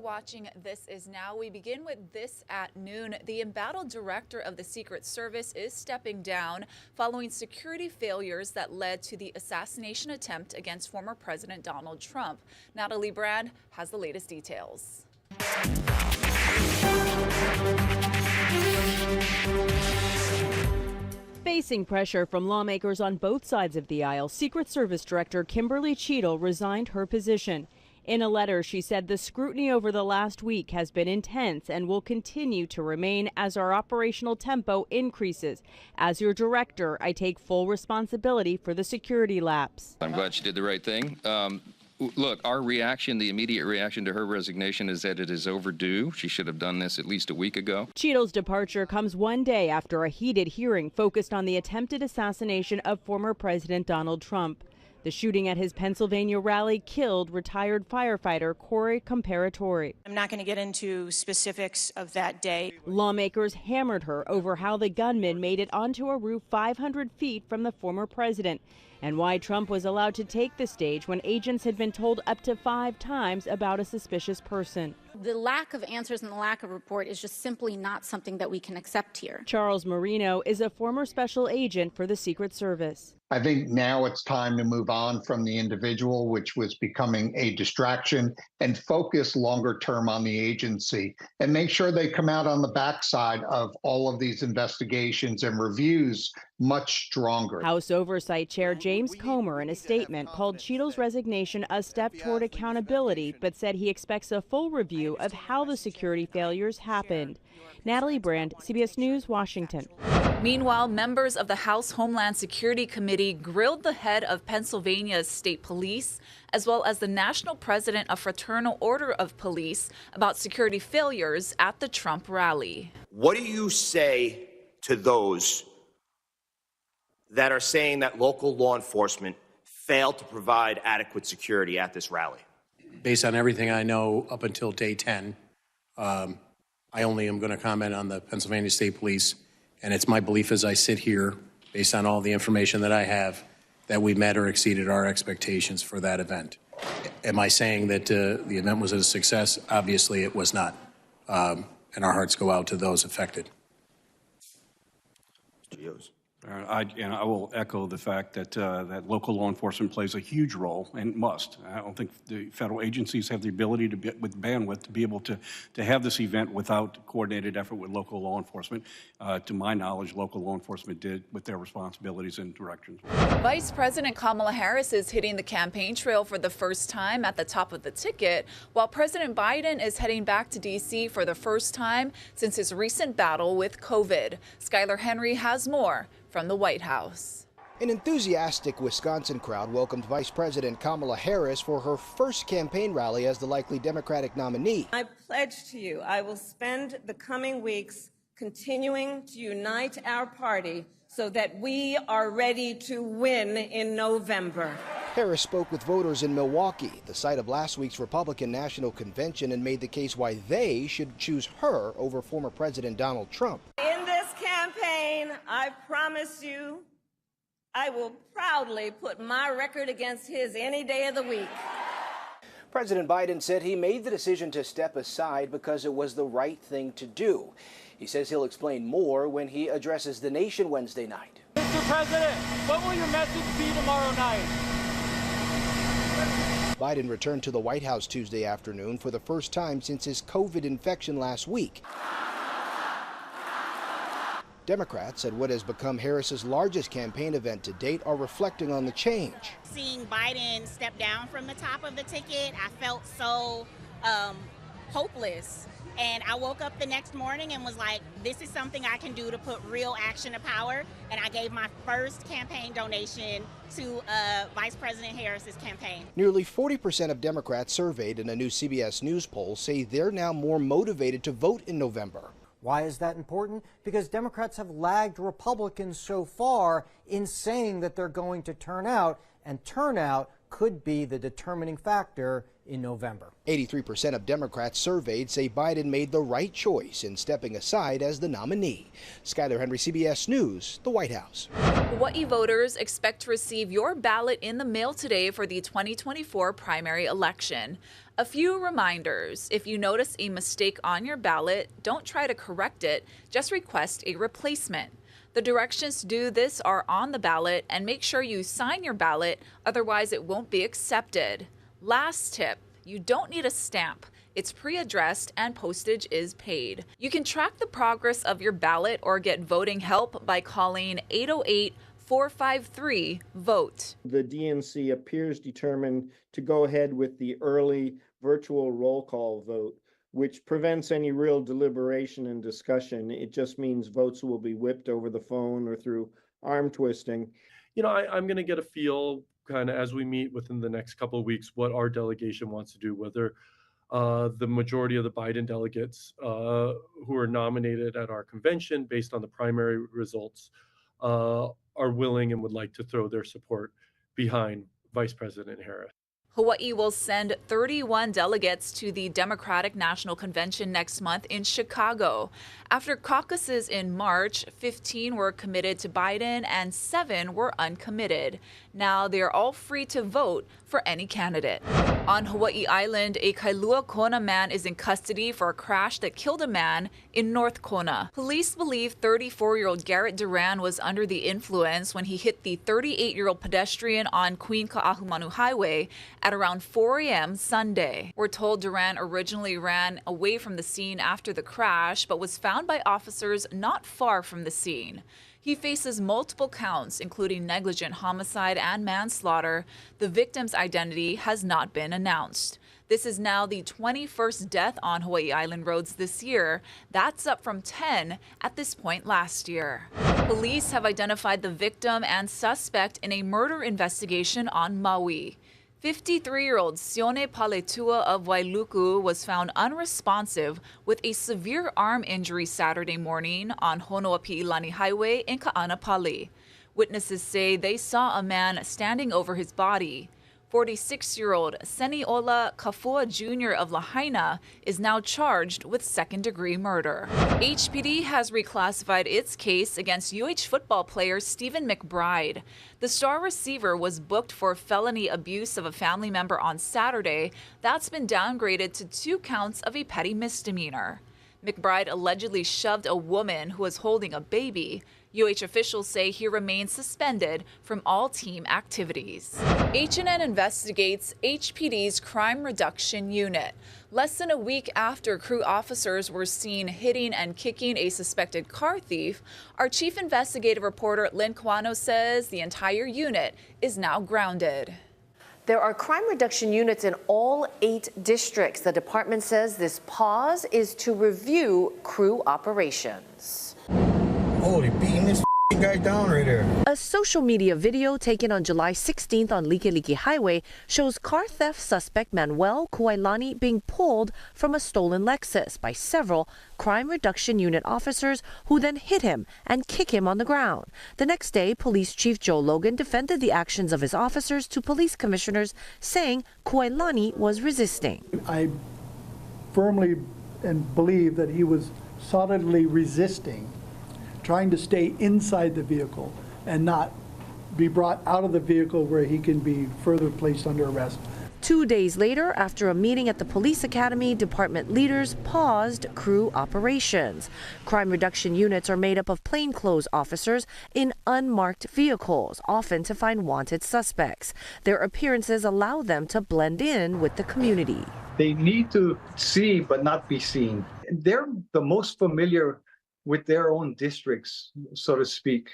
watching This Is Now. We begin with this at noon. The embattled director of the Secret Service is stepping down following security failures that led to the assassination attempt against former President Donald Trump. Natalie Brand has the latest details. Facing pressure from lawmakers on both sides of the aisle, Secret Service Director Kimberly Cheadle resigned her position. In a letter, she said the scrutiny over the last week has been intense and will continue to remain as our operational tempo increases. As your director, I take full responsibility for the security lapse. I'm glad she did the right thing. Look, our reaction, the immediate reaction to her resignation is that it is overdue. She should have done this at least a week ago. Cheadle's departure comes one day after a heated hearing focused on the attempted assassination of former President Donald Trump. The shooting at his Pennsylvania rally killed retired firefighter Corey Comparatori. I'm not going to get into specifics of that day. Lawmakers hammered her over how the gunman made it onto a roof 500 feet from the former president, and why Trump was allowed to take the stage when agents had been told up to 5 times about a suspicious person. The lack of answers and the lack of report is just simply not something that we can accept here. Charles Marino is a former special agent for the Secret Service. I think now it's time to move on from the individual, which was becoming a distraction, and focus longer term on the agency and make sure they come out on the backside of all of these investigations and reviews much stronger. House Oversight Chair James Comer, in a statement, called Cheadle's resignation a step toward accountability, but said he expects a full review of how the security failures happened. Natalie Brand, CBS News, Washington. Meanwhile, members of the House Homeland Security Committee grilled the head of Pennsylvania's state police, as well as the national president of Fraternal Order of Police, about security failures at the Trump rally. What do you say to those that are saying that local law enforcement failed to provide adequate security at this rally? Based on everything I know up until day 10, I only am going to comment on the Pennsylvania State Police, and it's my belief as I sit here, based on all the information that I have, that we met or exceeded our expectations for that event. Am I saying that the event was a success? Obviously, it was not, and our hearts go out to those affected. I will echo the fact that that local law enforcement plays a huge role and must. I don't think the federal agencies have the ability to be, with bandwidth, to be able to have this event without coordinated effort with local law enforcement. To my knowledge, local law enforcement did with their responsibilities and directions. Vice President Kamala Harris is hitting the campaign trail for the first time at the top of the ticket, while President Biden is heading back to D.C. for the first time since his recent battle with COVID. Skylar Henry has more from the White House. An enthusiastic Wisconsin crowd welcomed Vice President Kamala Harris for her first campaign rally as the likely Democratic nominee. I pledge to you I will spend the coming weeks continuing to unite our party so that we are ready to win in November. Harris spoke with voters in Milwaukee, the site of last week's Republican National Convention, and made the case why they should choose her over former President Donald Trump. In this campaign, I promise you, I will proudly put my record against his any day of the week. President Biden said he made the decision to step aside because it was the right thing to do. He says he'll explain more when he addresses the nation Wednesday night. Mr. President, what will your message be tomorrow night? Biden returned to the White House Tuesday afternoon for the first time since his COVID infection last week. Democrats at what has become Harris's largest campaign event to date are reflecting on the change. Seeing Biden step down from the top of the ticket, I felt so hopeless. And I woke up the next morning and was like, this is something I can do to put real action to power. And I gave my first campaign donation to Vice President Harris's campaign. Nearly 40% of Democrats surveyed in a new CBS News poll say they're now more motivated to vote in November. Why is that important? Because Democrats have lagged Republicans so far in saying that they're going to turn out, and turnout could be the determining factor in November. 83% of Democrats surveyed say Biden made the right choice in stepping aside as the nominee. Skyler Henry, CBS News, the White House. Hawaii voters expect to receive your ballot in the mail today for the 2024 primary election. A few reminders. If you notice a mistake on your ballot, don't try to correct it, just request a replacement. The directions to do this are on the ballot, and make sure you sign your ballot, otherwise it won't be accepted. Last tip, you don't need a stamp. It's pre-addressed and postage is paid. You can track the progress of your ballot or get voting help by calling 808-453-VOTE. The DNC appears determined to go ahead with the early virtual roll call vote, which prevents any real deliberation and discussion. It just means votes will be whipped over the phone or through arm twisting. You know, I'm going to get a feel kind of as we meet within the next couple of weeks what our delegation wants to do, whether the majority of the Biden delegates who are nominated at our convention based on the primary results are willing and would like to throw their support behind Vice President Harris. Hawaii will send 31 delegates to the Democratic National Convention next month in Chicago. After caucuses in March, 15 were committed to Biden and 7 were uncommitted. Now they are all free to vote for any candidate. On Hawaii Island, a Kailua Kona man is in custody for a crash that killed a man in North Kona. Police believe 34-year-old Garrett Duran was under the influence when he hit the 38-year-old pedestrian on Queen Ka'ahumanu Highway at around 4 a.m. Sunday. We're told Duran originally ran away from the scene after the crash, but was found by officers not far from the scene. He faces multiple counts, including negligent homicide and manslaughter. The victim's identity has not been announced. This is now the 21st death on Hawaii Island roads this year. That's up from 10 at this point last year. Police have identified the victim and suspect in a murder investigation on Maui. 53-year-old Sione Paletua of Wailuku was found unresponsive with a severe arm injury Saturday morning on Honoapi'ilani Highway in Ka'anapali. Witnesses say they saw a man standing over his body. 46-year-old Seniola Kafua Jr. of Lahaina is now charged with second-degree murder. HPD has reclassified its case against UH football player Stephen McBride. The star receiver was booked for felony abuse of a family member on Saturday. That's been downgraded to 2 counts of a petty misdemeanor. McBride allegedly shoved a woman who was holding a baby. UH officials say he remains suspended from all team activities. H&N investigates HPD's Crime Reduction Unit. Less than a week after crew officers were seen hitting and kicking a suspected car thief, our chief investigative reporter Lynn Kawano says the entire unit is now grounded. There are crime reduction units in all 8 districts. The department says this pause is to review crew operations. Holy, beating this guy down right there. A social media video taken on July 16th on Likelike Highway shows car theft suspect Manuel Kuailani being pulled from a stolen Lexus by several crime reduction unit officers who then hit him and kick him on the ground. The next day, Police Chief Joe Logan defended the actions of his officers to police commissioners, saying Kuailani was resisting. I firmly and believe that he was solidly resisting, trying to stay inside the vehicle and not be brought out of the vehicle where he can be further placed under arrest. 2 days later, after a meeting at the police academy, department leaders paused crew operations. Crime reduction units are made up of plainclothes officers in unmarked vehicles, often to find wanted suspects. Their appearances allow them to blend in with the community. They need to see but not be seen. They're the most familiar with their own districts, so to speak.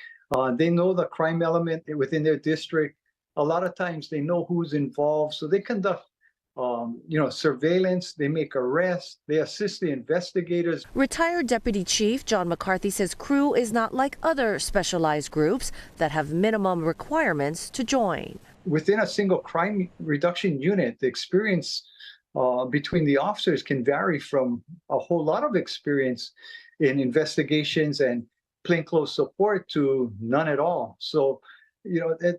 They know the crime element within their district. A lot of times they know who's involved, so they conduct surveillance, they make arrests, they assist the investigators. Retired Deputy Chief John McCarthy says crew is not like other specialized groups that have minimum requirements to join. Within a single crime reduction unit, the experience between the officers can vary from a whole lot of experience in investigations and plainclothes support to none at all. So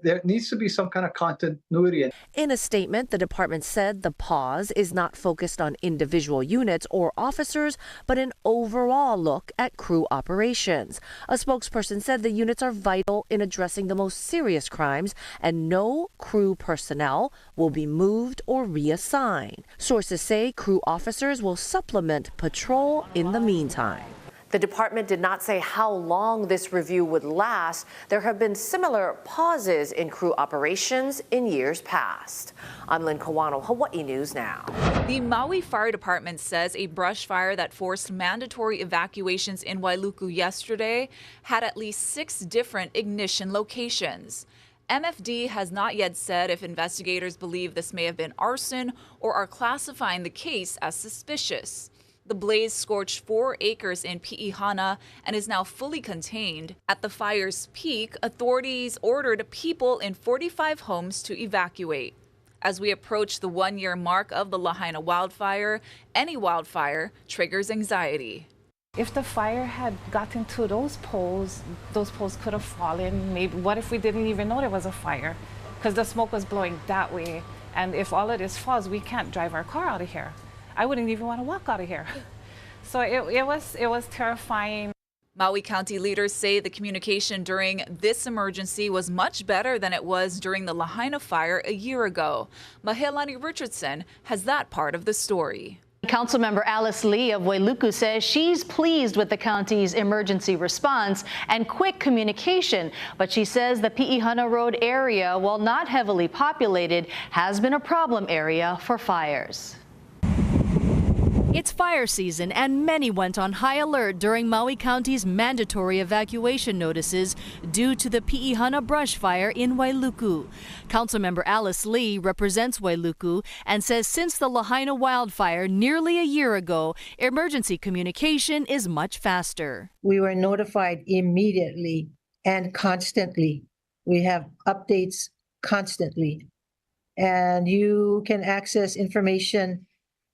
there needs to be some kind of continuity. In a statement, the department said the pause is not focused on individual units or officers, but an overall look at crew operations. A spokesperson said the units are vital in addressing the most serious crimes, and no crew personnel will be moved or reassigned. Sources say crew officers will supplement patrol in the meantime. The department did not say how long this review would last. There have been similar pauses in crew operations in years past. I'm Lynn Kawano, Hawaii News Now. The Maui Fire Department says a brush fire that forced mandatory evacuations in Wailuku yesterday had at least 6 different ignition locations. MFD has not yet said if investigators believe this may have been arson or are classifying the case as suspicious. The blaze scorched 4 acres in Pi'ihana and is now fully contained. At the fire's peak, authorities ordered people in 45 homes to evacuate. As we approach the 1-year mark of the Lahaina wildfire, any wildfire triggers anxiety. If the fire had gotten to those poles could have fallen. Maybe what if we didn't even know there was a fire? Because the smoke was blowing that way. And if all of this falls, we can't drive our car out of here. I wouldn't even want to walk out of here. So it was terrifying. Maui County leaders say the communication during this emergency was much better than it was during the Lahaina fire a year ago. Mahealani Richardson has that part of the story. Councilmember Alice Lee of Wailuku says she's pleased with the county's emergency response and quick communication, but she says the Pi'ihana Road area, while not heavily populated, has been a problem area for fires. It's fire season, and many went on high alert during Maui County's mandatory evacuation notices due to the Pi'ihana brush fire in Wailuku. Councilmember Alice Lee represents Wailuku and says since the Lahaina wildfire nearly a year ago, emergency communication is much faster. We were notified immediately and constantly. We have updates constantly, and you can access information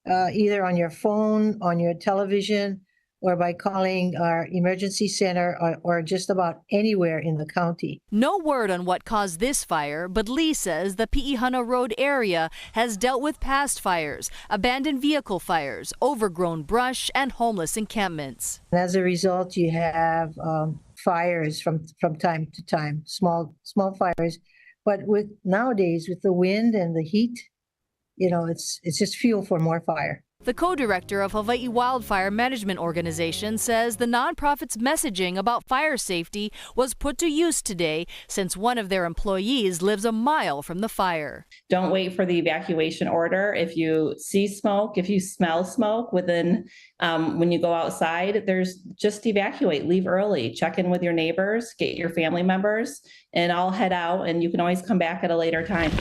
either on your phone, on your television, or by calling our emergency center or just about anywhere in the county. No word on what caused this fire, but Lee says the Pi'ihana Road area has dealt with past fires, abandoned vehicle fires, overgrown brush, and homeless encampments. And as a result, you have fires from time to time, small fires. But nowadays, with the wind and the heat, it's just fuel for more fire. The co-director of Hawaii Wildfire Management Organization says the nonprofit's messaging about fire safety was put to use today since one of their employees lives a mile from the fire. Don't wait for the evacuation order. If you see smoke, if you smell smoke when you go outside, just evacuate, leave early, check in with your neighbors, get your family members, and I'll head out, and you can always come back at a later time.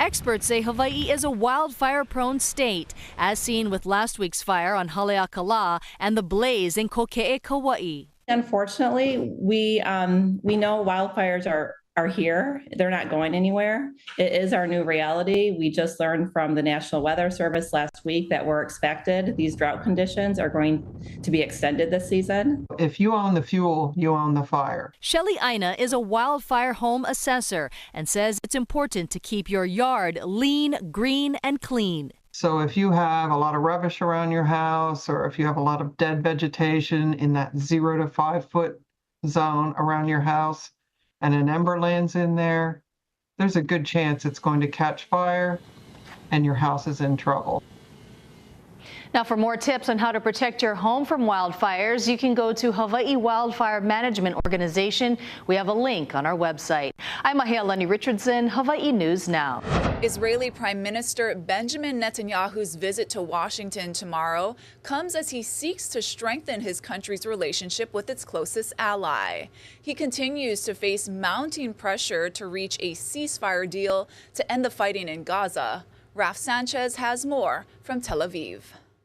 Experts say Hawaii is a wildfire-prone state, as seen with last week's fire on Haleakala and the blaze in Kokee, Kauai. Unfortunately, we know wildfires are here. They're not going anywhere. It is our new reality. We just learned from the National Weather Service last week that we're expected. These drought conditions are going to be extended this season. If you own the fuel, you own the fire. Shelly Aina is a wildfire home assessor and says it's important to keep your yard lean, green, and clean. So if you have a lot of rubbish around your house, or if you have a lot of dead vegetation in that 0 to 5 foot zone around your house, and an ember lands in there, there's a good chance it's going to catch fire and your house is in trouble. Now, for more tips on how to protect your home from wildfires, you can go to Hawaii Wildfire Management Organization. We have a link on our website. I'm Mahealani Richardson, Hawaii News Now. Israeli Prime Minister Benjamin Netanyahu's visit to Washington tomorrow comes as he seeks to strengthen his country's relationship with its closest ally. He continues to face mounting pressure to reach a ceasefire deal to end the fighting in Gaza. Raf Sanchez has more from Tel Aviv.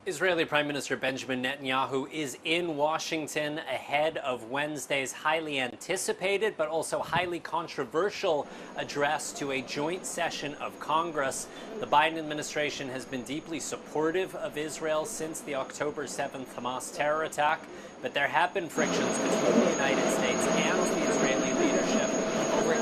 Israeli Prime Minister Benjamin Netanyahu is in Washington ahead of Wednesday's highly anticipated but also highly controversial address to a joint session of Congress. The Biden administration has been deeply supportive of Israel since the October 7th Hamas terror attack, but there have been frictions between the United States and the Israeli leadership over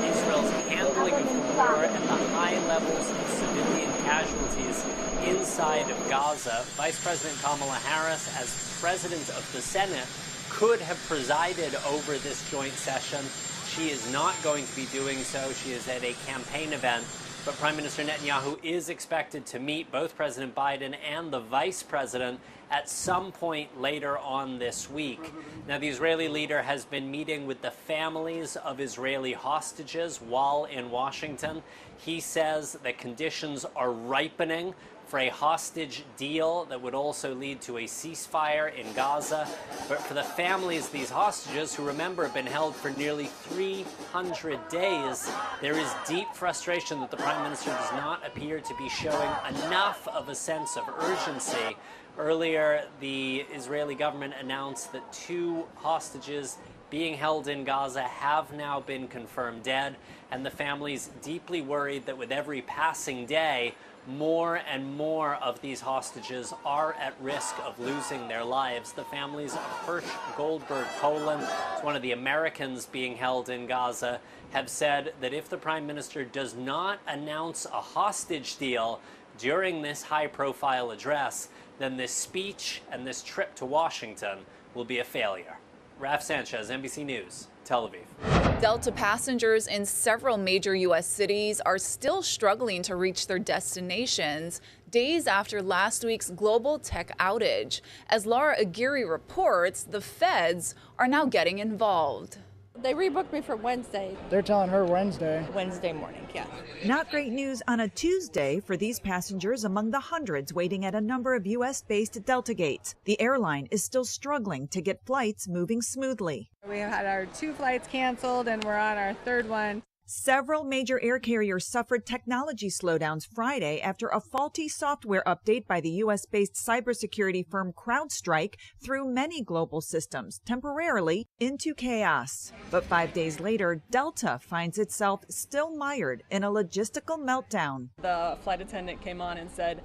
Israel's handling of the war and the high levels of civilian casualties inside of Gaza. Vice President Kamala Harris, as president of the Senate, could have presided over this joint session. She is not going to be doing so. She is at a campaign event. But Prime Minister Netanyahu is expected to meet both President Biden and the Vice President at some point later on this week. Now, the Israeli leader has been meeting with the families of Israeli hostages while in Washington. He says that conditions are ripening for a hostage deal that would also lead to a ceasefire in Gaza. But for the families of these hostages, who remember have been held for nearly 300 days, there is deep frustration that the Prime Minister does not appear to be showing enough of a sense of urgency. Earlier, the Israeli government announced that 2 hostages being held in Gaza have now been confirmed dead, and the families deeply worried that with every passing day, more and more of these hostages are at risk of losing their lives. The families of Hirsch Goldberg Poland, one of the Americans being held in Gaza, have said that if the Prime Minister does not announce a hostage deal during this high-profile address, then this speech and this trip to Washington will be a failure. Raf Sanchez, NBC News, Tel Aviv. Delta passengers in several major U.S. cities are still struggling to reach their destinations days after last week's global tech outage. As Laura Aguirre reports, the feds are now getting involved. They rebooked me for Wednesday. They're telling her Wednesday. Wednesday morning, yeah. Not great news on a Tuesday for these passengers among the hundreds waiting at a number of U.S.-based Delta gates. The airline is still struggling to get flights moving smoothly. We have had our 2 flights canceled and we're on our 3rd one. Several major air carriers suffered technology slowdowns Friday after a faulty software update by the U.S.-based cybersecurity firm CrowdStrike threw many global systems temporarily into chaos. But 5 days later, Delta finds itself still mired in a logistical meltdown. The flight attendant came on and said,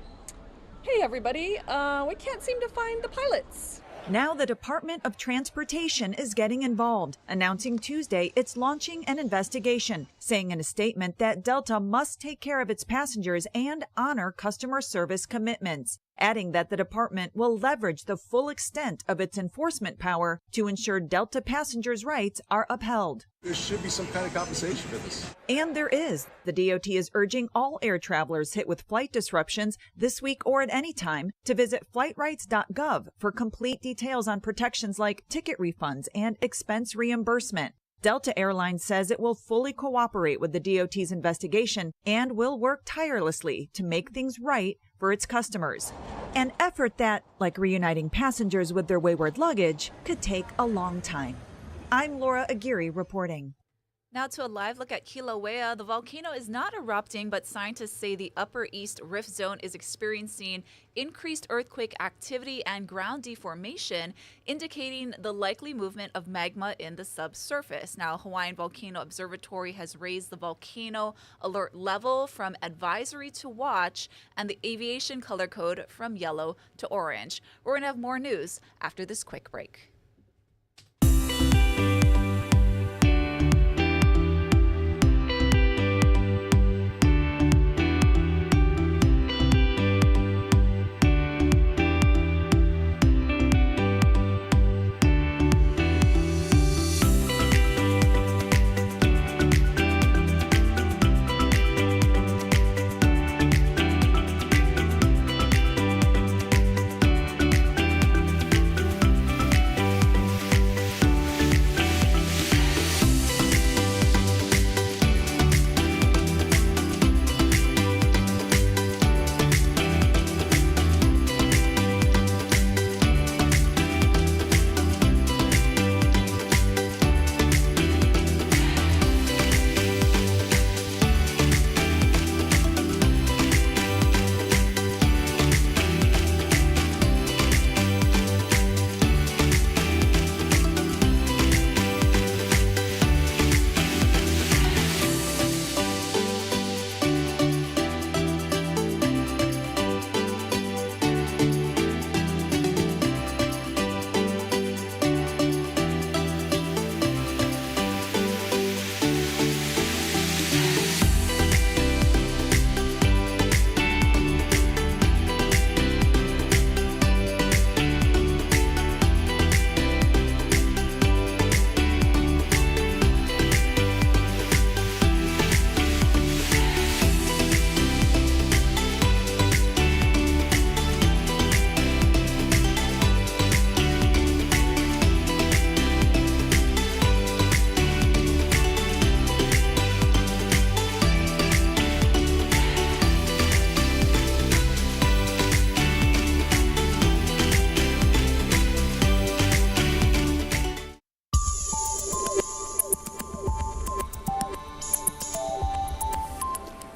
"Hey everybody, we can't seem to find the pilots." Now the Department of Transportation is getting involved, announcing Tuesday it's launching an investigation, saying in a statement that Delta must take care of its passengers and honor customer service commitments, adding that the department will leverage the full extent of its enforcement power to ensure Delta passengers' rights are upheld. There should be some kind of compensation for this. And there is. The DOT is urging all air travelers hit with flight disruptions this week or at any time to visit flightrights.gov for complete details on protections like ticket refunds and expense reimbursement. Delta Airlines says it will fully cooperate with the DOT's investigation and will work tirelessly to make things right for its customers. An effort that, like reuniting passengers with their wayward luggage, could take a long time. I'm Laura Aguirre reporting. Now to a live look at Kilauea. The volcano is not erupting, but scientists say the Upper East Rift Zone is experiencing increased earthquake activity and ground deformation, indicating the likely movement of magma in the subsurface. Now, Hawaiian Volcano Observatory has raised the volcano alert level from advisory to watch and the aviation color code from yellow to orange. We're going to have more news after this quick break.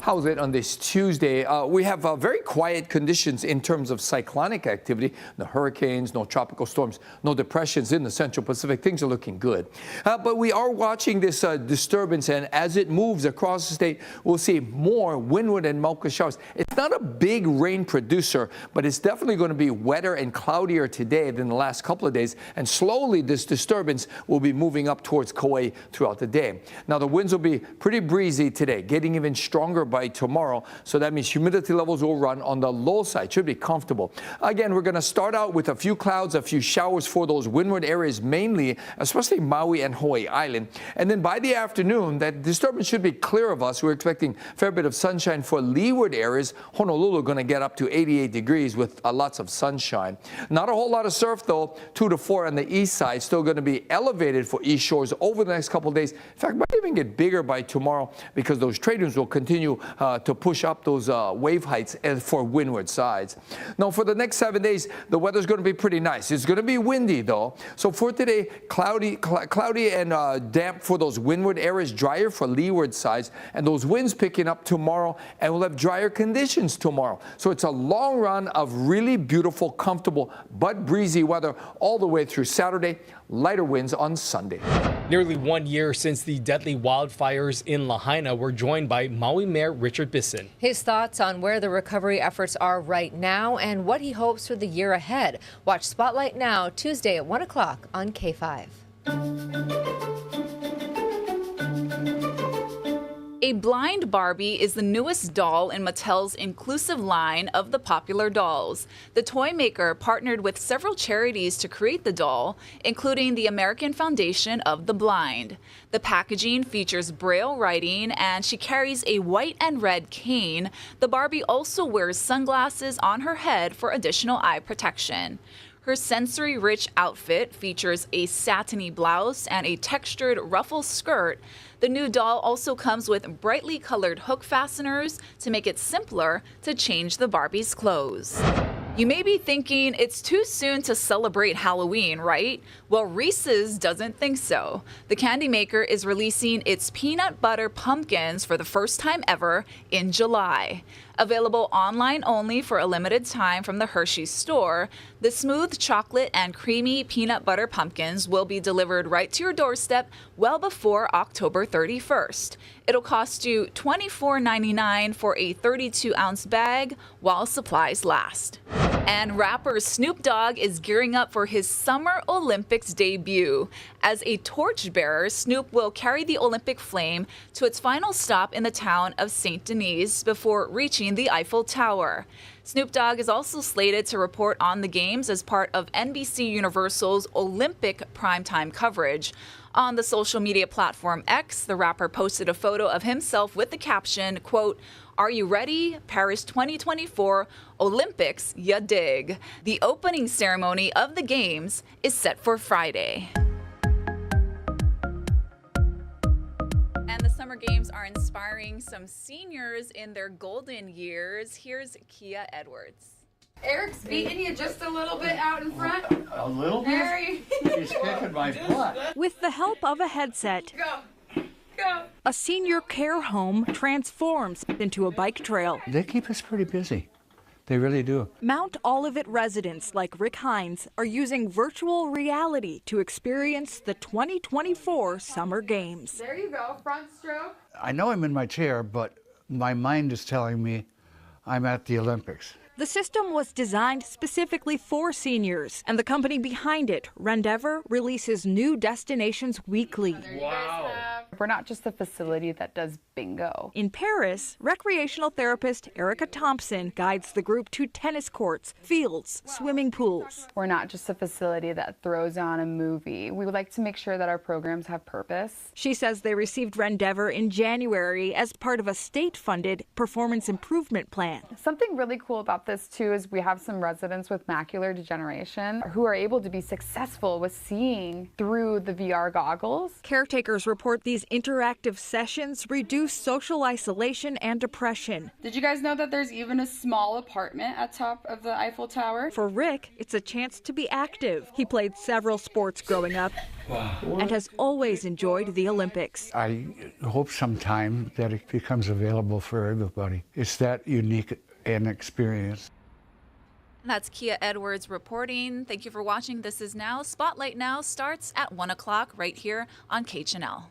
How's it on this Tuesday? We have very quiet conditions in terms of cyclonic activity. No hurricanes, no tropical storms, no depressions in the Central Pacific. Things are looking good. But we are watching this disturbance, and as it moves across the state, we'll see more windward and multiple showers. It's not a big rain producer, but it's definitely going to be wetter and cloudier today than the last couple of days. And slowly, this disturbance will be moving up towards Kauai throughout the day. Now, the winds will be pretty breezy today, getting even stronger by tomorrow. So that means humidity levels will run on the low side. Should be comfortable. Again, we're going to start out with a few clouds, a few showers for those windward areas mainly, especially Maui and Hawaii Island. And then by the afternoon, that disturbance should be clear of us. We're expecting a fair bit of sunshine for leeward areas. Honolulu going to get up to 88 degrees with lots of sunshine. Not a whole lot of surf, though. 2 to 4 on the east side. Still going to be elevated for east shores over the next couple of days. In fact, might even get bigger by tomorrow because those trade winds will continue to push up those wave heights for windward sides. Now, for the next 7 days, the weather's going to be pretty nice. It's going to be windy, though. So for today, cloudy and damp for those windward areas, drier for leeward sides, and those winds picking up tomorrow, and we'll have drier conditions tomorrow. So it's a long run of really beautiful, comfortable, but breezy weather all the way through Saturday. Lighter winds on Sunday. Nearly 1 year since the deadly wildfires in Lahaina, we're joined by Maui Mayor Richard Bisson. His thoughts on where the recovery efforts are right now and what he hopes for the year ahead. Watch Spotlight now, Tuesday at 1 o'clock on K5. A blind Barbie is the newest doll in Mattel's inclusive line of the popular dolls. The toy maker partnered with several charities to create the doll, including the American Foundation of the Blind. The packaging features Braille writing, and she carries a white and red cane. The Barbie also wears sunglasses on her head for additional eye protection. Her sensory-rich outfit features a satiny blouse and a textured ruffle skirt. The new doll also comes with brightly colored hook fasteners to make it simpler to change the Barbie's clothes. You may be thinking it's too soon to celebrate Halloween, right? Well, Reese's doesn't think so. The candy maker is releasing its peanut butter pumpkins for the first time ever in July. Available online only for a limited time from the Hershey's store, the smooth chocolate and creamy peanut butter pumpkins will be delivered right to your doorstep well before October 31st. It'll cost you $24.99 for a 32-ounce bag while supplies last. And rapper Snoop Dogg is gearing up for his Summer Olympics debut. As a torchbearer, Snoop will carry the Olympic flame to its final stop in the town of St. Denis before reaching the Eiffel Tower. Snoop Dogg is also slated to report on the games as part of NBC Universal's Olympic primetime coverage. On the social media platform X, the rapper posted a photo of himself with the caption, quote, "Are you ready? Paris 2024 Olympics, ya dig." The opening ceremony of the games is set for Friday. And the Summer Games are inspiring some seniors in their golden years. Here's Kia Edwards. Eric's beating you just a little bit out in front. A little bit? He's kicking my butt. With the help of a headset, a senior care home transforms into a bike trail. They keep us pretty busy. They really do. Mount Olivet residents like Rick Hines are using virtual reality to experience the 2024 Summer Games. There you go, front stroke. I know I'm in my chair, but my mind is telling me I'm at the Olympics. The system was designed specifically for seniors, and the company behind it, Rendeavor, releases new destinations weekly. Wow. We're not just a facility that does bingo. In Paris, recreational therapist Erica Thompson guides the group to tennis courts, fields, swimming pools. We're not just a facility that throws on a movie. We would like to make sure that our programs have purpose. She says they received Rendeavor in January as part of a state-funded performance improvement plan. Something really cool about this, too, is we have some residents with macular degeneration who are able to be successful with seeing through the VR goggles. Caretakers report these These interactive sessions reduce social isolation and depression. Did you guys know that there's even a small apartment at top of the Eiffel Tower? For Rick, it's a chance to be active. He played several sports growing up and has always enjoyed the Olympics. I hope sometime that it becomes available for everybody. It's that unique an experience. That's Kia Edwards reporting. Thank you for watching. This is Now. Spotlight Now starts at 1 o'clock right here on KHNL.